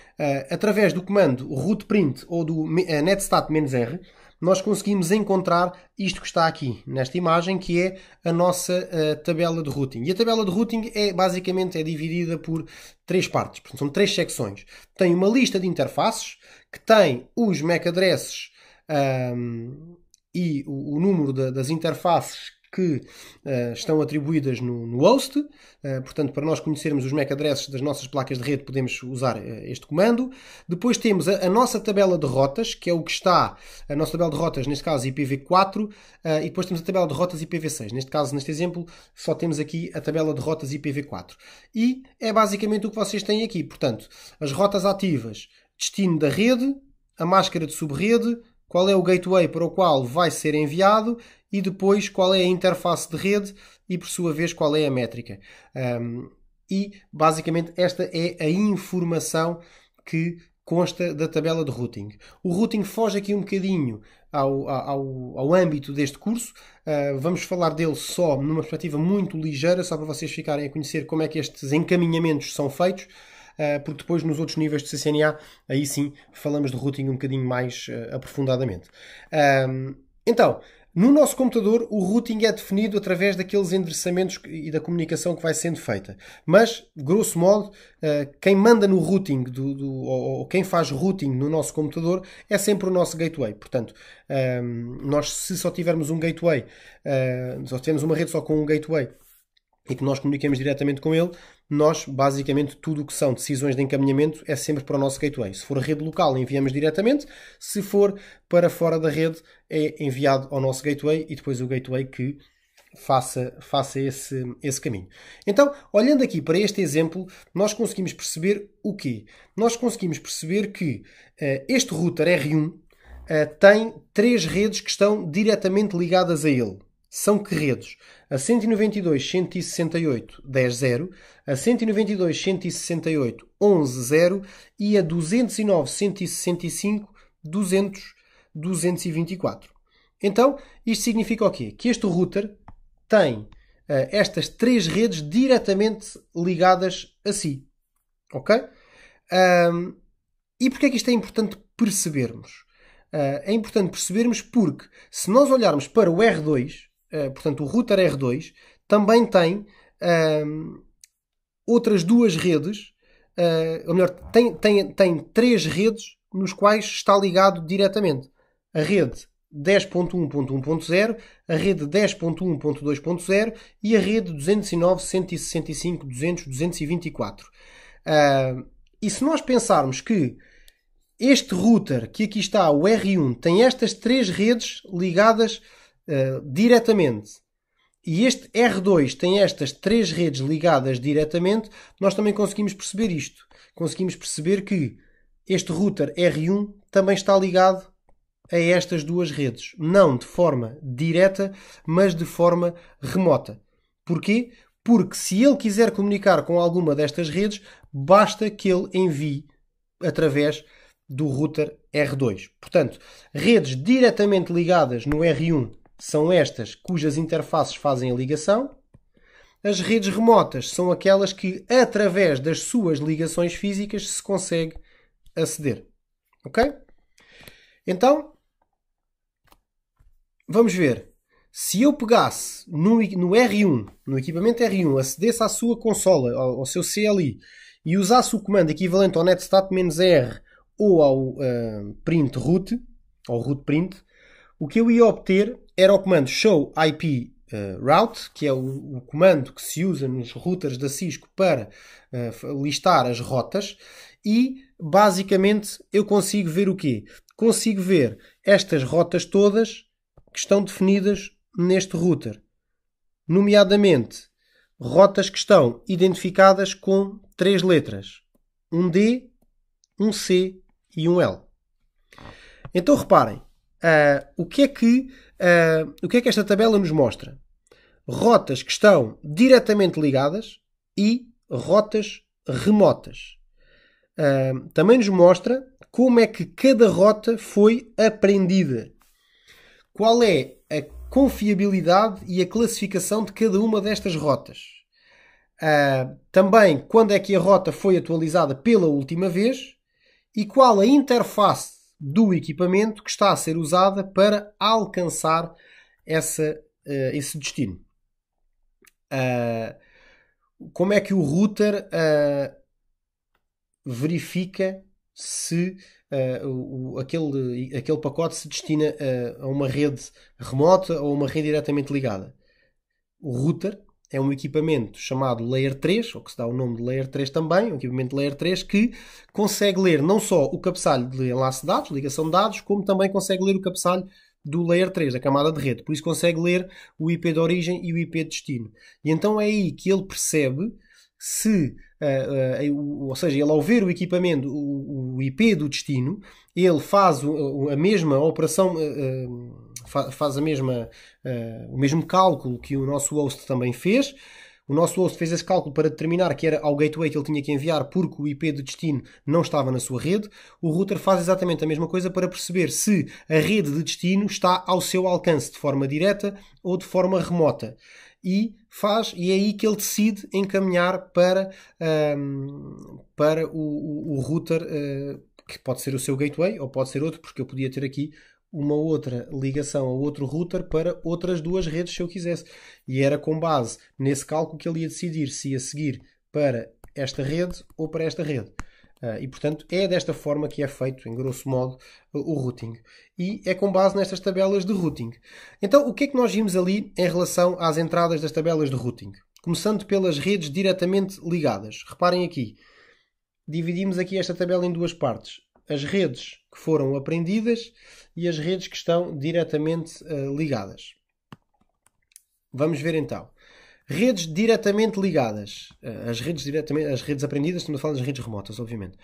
através do comando rootprint ou do netstat-r, nós conseguimos encontrar isto que está aqui nesta imagem, que é a nossa tabela de routing. E a tabela de routing basicamente é dividida por três partes. Portanto, são três secções. Tem uma lista de interfaces que tem os MAC addresses e o número das interfaces que estão atribuídas no host. Portanto, para nós conhecermos os MAC addresses das nossas placas de rede, podemos usar este comando. Depois temos a nossa tabela de rotas, que é o que está, a nossa tabela de rotas, neste caso IPv4, e depois temos a tabela de rotas IPv6. Neste caso, neste exemplo, só temos aqui a tabela de rotas IPv4. E é basicamente o que vocês têm aqui. Portanto, as rotas ativas, destino da rede, a máscara de subrede, qual é o gateway para o qual vai ser enviado e depois qual é a interface de rede e, por sua vez, qual é a métrica. E, basicamente, esta é a informação que consta da tabela de routing. O routing foge aqui um bocadinho ao âmbito deste curso. Vamos falar dele só numa perspectiva muito ligeira, só para vocês ficarem a conhecer como é que estes encaminhamentos são feitos. porque depois nos outros níveis de CCNA, aí sim, falamos de routing um bocadinho mais aprofundadamente. Então, no nosso computador, o routing é definido através daqueles endereçamentos e da comunicação que vai sendo feita. Mas, grosso modo, quem manda no routing ou quem faz routing no nosso computador é sempre o nosso gateway. Portanto, nós se só tivermos um gateway, só tivermos uma rede só com um gateway e que nós comuniquemos diretamente com ele, nós, basicamente, tudo o que são decisões de encaminhamento é sempre para o nosso gateway. Se for a rede local, enviamos diretamente. Se for para fora da rede, é enviado ao nosso gateway e depois o gateway que faça esse caminho. Então, olhando aqui para este exemplo, nós conseguimos perceber o quê? Nós conseguimos perceber que este router R1 tem 3 redes que estão diretamente ligadas a ele. São que redes? A 192.168.10.0, a 192.168.11.0 e a 209.165.200.224. Então, isto significa o quê? Que este router tem estas 3 redes diretamente ligadas a si. Ok? E porquê é que isto é importante percebermos? É importante percebermos porque, se nós olharmos para o R2, portanto, o router R2 também tem outras 2 redes, ou melhor, tem 3 redes nos quais está ligado diretamente. A rede 10.1.1.0, a rede 10.1.2.0 e a rede 209.165.200.224. E se nós pensarmos que este router que aqui está, o R1, tem estas 3 redes ligadas diretamente e este R2 tem estas 3 redes ligadas diretamente, nós também conseguimos perceber isto. Conseguimos perceber que este router R1 também está ligado a estas 2 redes. Não de forma direta, mas de forma remota. Porquê? Porque se ele quiser comunicar com alguma destas redes, basta que ele envie através do router R2. Portanto, redes diretamente ligadas no R1 são estas cujas interfaces fazem a ligação. As redes remotas são aquelas que, através das suas ligações físicas, se consegue aceder. Ok? Então, vamos ver. Se eu pegasse no R1, no equipamento R1, acedesse à sua consola, ao seu CLI, e usasse o comando equivalente ao netstat-r ou ao print root, ao root print, o que eu ia obter era o comando show IP route, que é o comando que se usa nos routers da Cisco para listar as rotas, e basicamente eu consigo ver o quê? Consigo ver estas rotas todas que estão definidas neste router, nomeadamente rotas que estão identificadas com 3 letras, um D, um C e um L. Então reparem, o que é que esta tabela nos mostra? Rotas que estão diretamente ligadas e rotas remotas. Também nos mostra como é que cada rota foi aprendida. Qual é a confiabilidade e a classificação de cada uma destas rotas. Também quando é que a rota foi atualizada pela última vez e qual a interface do equipamento que está a ser usada para alcançar esse destino. Como é que o router verifica se aquele pacote se destina a uma rede remota ou uma rede diretamente ligada. O router é um equipamento chamado Layer 3, ou que se dá o nome de Layer 3 também, um equipamento Layer 3 que consegue ler não só o cabeçalho de enlace de dados, ligação de dados, como também consegue ler o cabeçalho do Layer 3, da camada de rede. Por isso consegue ler o IP de origem e o IP de destino. E então é aí que ele percebe se, ou seja, ele ao ver o equipamento, o IP do destino, ele faz a mesma operação, faz o mesmo cálculo que o nosso host também fez. O nosso host fez esse cálculo para determinar que era ao gateway que ele tinha que enviar porque o IP de destino não estava na sua rede. O router faz exatamente a mesma coisa para perceber se a rede de destino está ao seu alcance de forma direta ou de forma remota. E é aí que ele decide encaminhar para para o router, que pode ser o seu gateway ou pode ser outro, porque eu podia ter aqui uma outra ligação a outro router para outras duas redes se eu quisesse. E era com base nesse cálculo que ele ia decidir se ia seguir para esta rede ou para esta rede. E, portanto, é desta forma que é feito, em grosso modo, o routing. E é com base nestas tabelas de routing. Então, o que é que nós vimos ali em relação às entradas das tabelas de routing? Começando pelas redes diretamente ligadas. Reparem aqui. Dividimos aqui esta tabela em duas partes. As redes que foram aprendidas e as redes que estão diretamente ligadas. Vamos ver então. Redes diretamente ligadas. As redes aprendidas, estamos a falar das redes remotas, obviamente.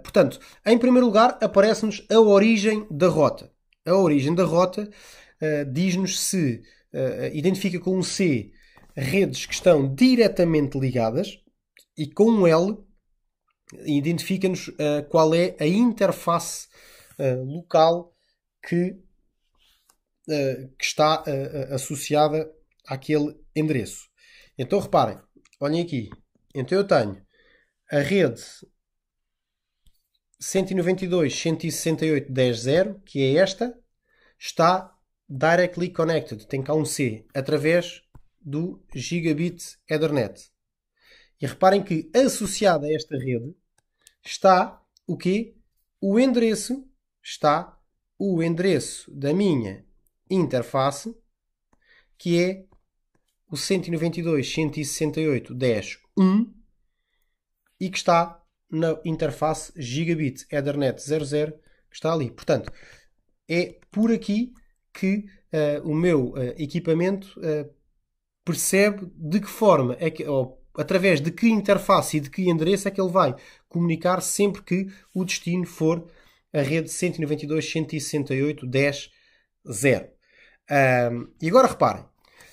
Portanto, em primeiro lugar, aparece-nos a origem da rota. A origem da rota diz-nos se identifica com um C redes que estão diretamente ligadas e com um L identifica-nos qual é a interface local que está associada àquele endereço. Então reparem, olhem aqui. Então eu tenho a rede 192.168.10.0, que é esta, está directly connected, tem cá um C, através do Gigabit Ethernet. E reparem que associado a esta rede está o quê? O endereço da minha interface, que é o 192.168.10.1 e que está na interface Gigabit Ethernet 00, que está ali. Portanto, é por aqui que o meu equipamento percebe de que forma é que, ou através de que interface e de que endereço é que ele vai comunicar sempre que o destino for a rede 192.168.10.0. E agora reparem,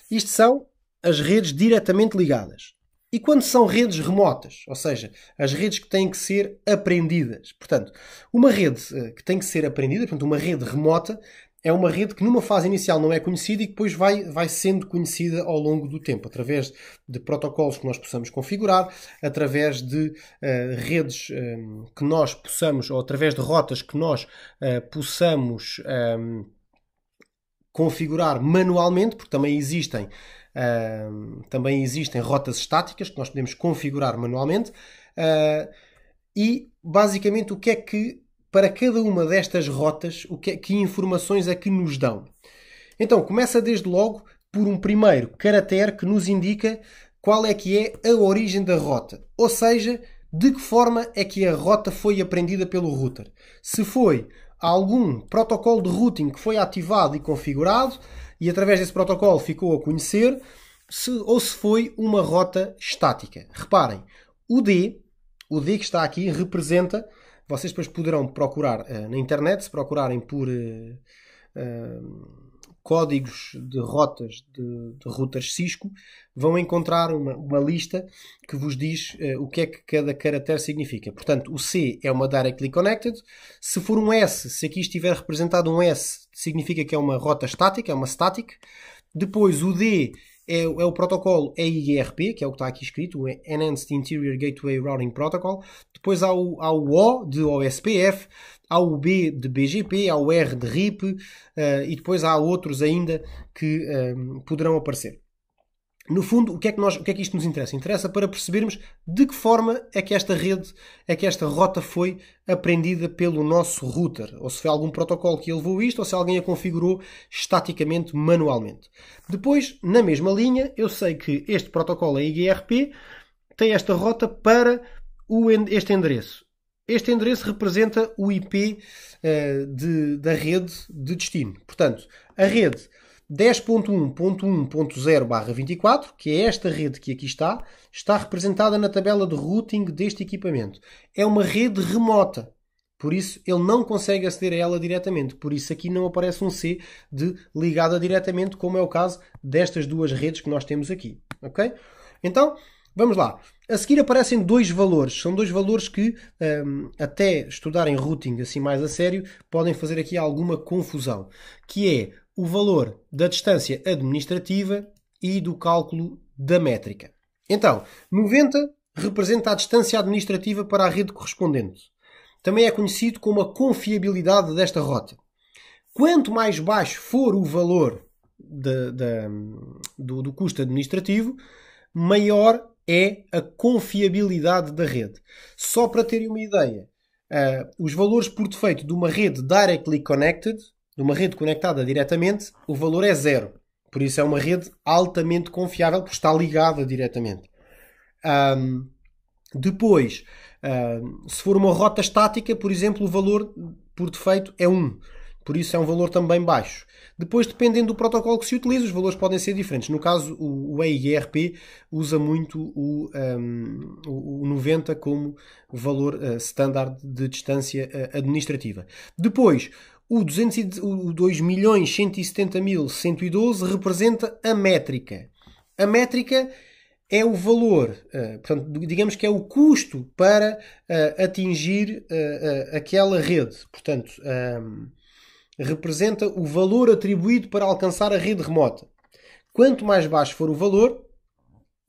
isto são as redes diretamente ligadas. E quando são redes remotas, ou seja, as redes que têm que ser aprendidas. Portanto, uma rede que tem que ser aprendida, portanto, uma rede remota, é uma rede que numa fase inicial não é conhecida e que depois vai sendo conhecida ao longo do tempo, através de protocolos que nós possamos configurar, através de redes que nós possamos, ou através de rotas que nós possamos configurar manualmente, porque também existem rotas estáticas que nós podemos configurar manualmente. E basicamente o que é que, para cada uma destas rotas, que informações é que nos dão? Então, começa desde logo por um primeiro caractere que nos indica qual é que é a origem da rota. Ou seja, de que forma é que a rota foi aprendida pelo router. Se foi algum protocolo de routing que foi ativado e configurado e através desse protocolo ficou a conhecer, ou se foi uma rota estática. Reparem, o D que está aqui representa, vocês depois poderão procurar na internet, se procurarem por códigos de rotas de routers Cisco, vão encontrar uma lista que vos diz o que é que cada caractere significa. Portanto, o C é uma Directly Connected. Se for um S, se aqui estiver representado um S, significa que é uma rota estática, é uma static. Depois, o D é o protocolo EIGRP, que é o que está aqui escrito, o Enhanced Interior Gateway Routing Protocol. Depois há o O de OSPF, há o B de BGP, há o R de RIP e depois há outros ainda que poderão aparecer. No fundo, o que é que isto nos interessa? Interessa para percebermos de que forma é que esta rede, é que esta rota foi aprendida pelo nosso router. Ou se foi algum protocolo que levou isto, ou se alguém a configurou estaticamente, manualmente. Depois, na mesma linha, eu sei que este protocolo EIGRP tem esta rota para este endereço. Este endereço representa o IP da rede de destino. Portanto, a rede 10.1.1.0/24, que é esta rede que aqui está representada na tabela de routing deste equipamento. É uma rede remota, por isso ele não consegue aceder a ela diretamente. Por isso aqui não aparece um C de ligada diretamente, como é o caso destas duas redes que nós temos aqui. Ok? Então, vamos lá. A seguir aparecem dois valores. São dois valores que, até estudarem routing assim mais a sério, podem fazer aqui alguma confusão. Que é o valor da distância administrativa e do cálculo da métrica. Então, 90 representa a distância administrativa para a rede correspondente. Também é conhecido como a confiabilidade desta rota. Quanto mais baixo for o valor do custo administrativo, maior é a confiabilidade da rede. Só para terem uma ideia, os valores por defeito de uma rede directly connected, de uma rede conectada diretamente, o valor é 0. Por isso é uma rede altamente confiável, porque está ligada diretamente. Depois, se for uma rota estática, por exemplo, o valor por defeito é 1. Por isso é um valor também baixo. Depois, dependendo do protocolo que se utiliza, os valores podem ser diferentes. No caso, o EIGRP usa muito o 90 como valor standard de distância administrativa. Depois, o 2.170.112 representa a métrica. A métrica é o valor, portanto, digamos que é o custo para atingir aquela rede. Portanto, representa o valor atribuído para alcançar a rede remota. Quanto mais baixo for o valor,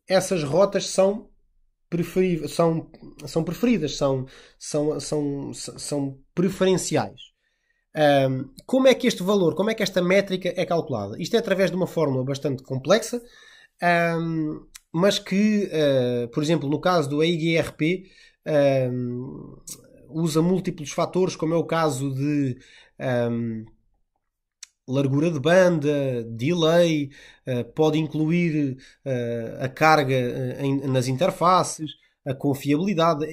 essas rotas são preferidas, são preferenciais. Como é que este valor, como é que esta métrica é calculada? Isto é através de uma fórmula bastante complexa, mas que, por exemplo, no caso do EIGRP, usa múltiplos fatores, como é o caso de largura de banda, delay, pode incluir a carga nas interfaces, a confiabilidade,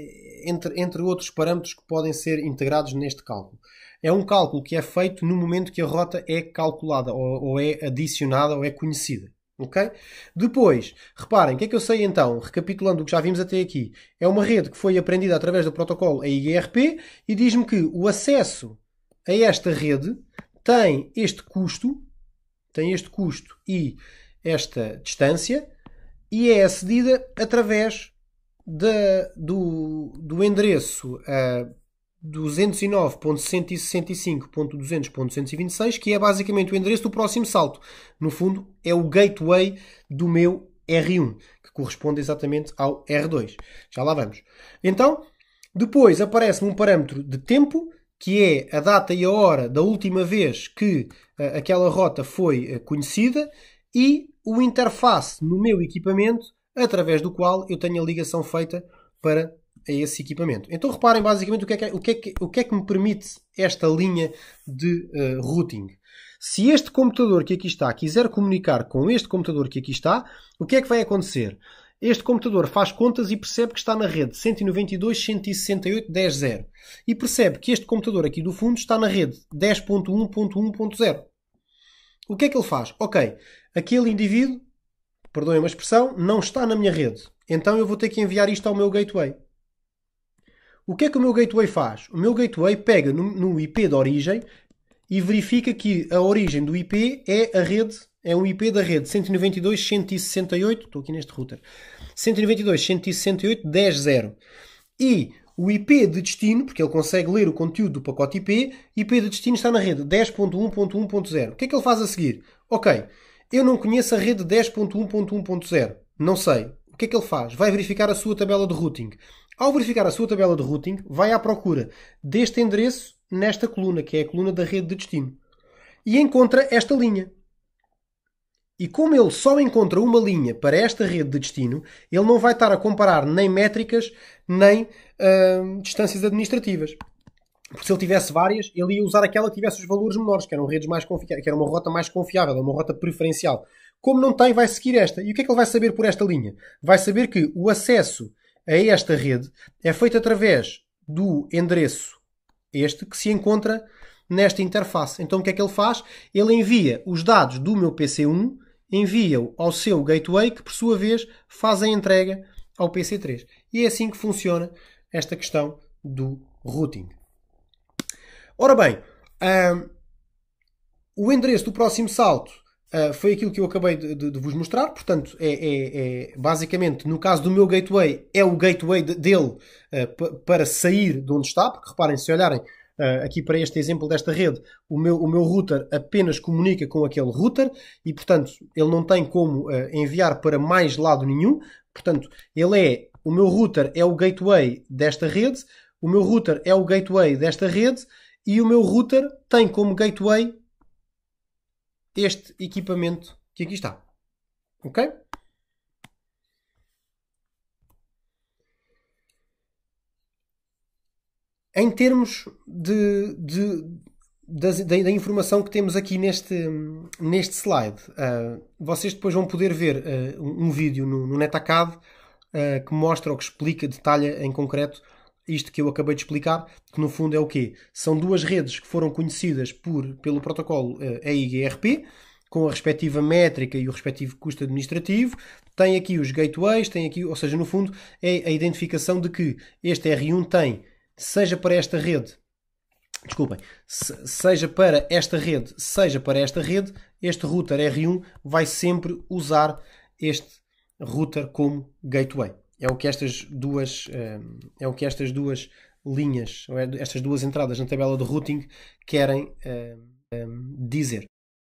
entre outros parâmetros que podem ser integrados neste cálculo. É um cálculo que é feito no momento que a rota é calculada, ou é adicionada, ou é conhecida. Okay? Depois, reparem, o que é que eu sei então? Recapitulando o que já vimos até aqui. É uma rede que foi aprendida através do protocolo EIGRP e diz-me que o acesso a esta rede tem este custo e esta distância, e é acedida através do endereço 209.165.200.226, que é basicamente o endereço do próximo salto. No fundo, é o gateway do meu R1, que corresponde exatamente ao R2. Já lá vamos. Então, depois aparece-me um parâmetro de tempo, que é a data e a hora da última vez que aquela rota foi conhecida, e o interface no meu equipamento, através do qual eu tenho a ligação feita para esse equipamento. Então reparem basicamente o que é que me permite esta linha de routing. Se este computador que aqui está quiser comunicar com este computador que aqui está, o que é que vai acontecer? Este computador faz contas e percebe que está na rede 192.168.10.0 e percebe que este computador aqui do fundo está na rede 10.1.1.0. O que é que ele faz? Ok, aquele indivíduo, perdoem uma expressão, não está na minha rede. Então eu vou ter que enviar isto ao meu gateway. O que é que o meu gateway faz? O meu gateway pega no IP de origem e verifica que a origem do IP é a rede, é um IP da rede 192.168, estou aqui neste router, 192.168.10.0. E o IP de destino, porque ele consegue ler o conteúdo do pacote IP de destino está na rede 10.1.1.0. O que é que ele faz a seguir? Ok, eu não conheço a rede 10.1.1.0. Não sei. O que é que ele faz? Vai verificar a sua tabela de routing. Ao verificar a sua tabela de routing, vai à procura deste endereço nesta coluna, que é a coluna da rede de destino. E encontra esta linha. E como ele só encontra uma linha para esta rede de destino, ele não vai estar a comparar nem métricas, nem distâncias administrativas. Porque se ele tivesse várias, ele ia usar aquela que tivesse os valores menores, que eram redes mais confiáveis, que era uma rota mais confiável, uma rota preferencial. Como não tem, vai seguir esta. E o que é que ele vai saber por esta linha? Vai saber que o acesso a esta rede é feito através do endereço este que se encontra nesta interface. Então o que é que ele faz? Ele envia os dados do meu PC1, envia-o ao seu gateway, que por sua vez faz a entrega ao PC3. E é assim que funciona esta questão do routing. Ora bem, o endereço do próximo salto foi aquilo que eu acabei de vos mostrar. Portanto, basicamente, no caso do meu gateway, é o gateway dele para sair de onde está. Porque reparem, se olharem aqui para este exemplo desta rede, o meu router apenas comunica com aquele router e, portanto, ele não tem como enviar para mais lado nenhum. Portanto, ele é o meu router é o gateway desta rede, o meu router é o gateway desta rede e o meu router tem como gateway este equipamento que aqui está. Ok? Em termos da informação que temos aqui neste slide, vocês depois vão poder ver um vídeo no Netacad que mostra ou que explica, detalha em concreto isto que eu acabei de explicar, que no fundo é o quê? São duas redes que foram conhecidas pelo protocolo EIGRP, com a respectiva métrica e o respectivo custo administrativo. Tem aqui os gateways, tem aqui, ou seja, no fundo é a identificação de que este R1 tem, seja para esta rede, seja para esta rede, seja para esta rede, este router R1 vai sempre usar este router como gateway. É o que estas duas linhas, estas duas entradas na tabela de routing querem dizer.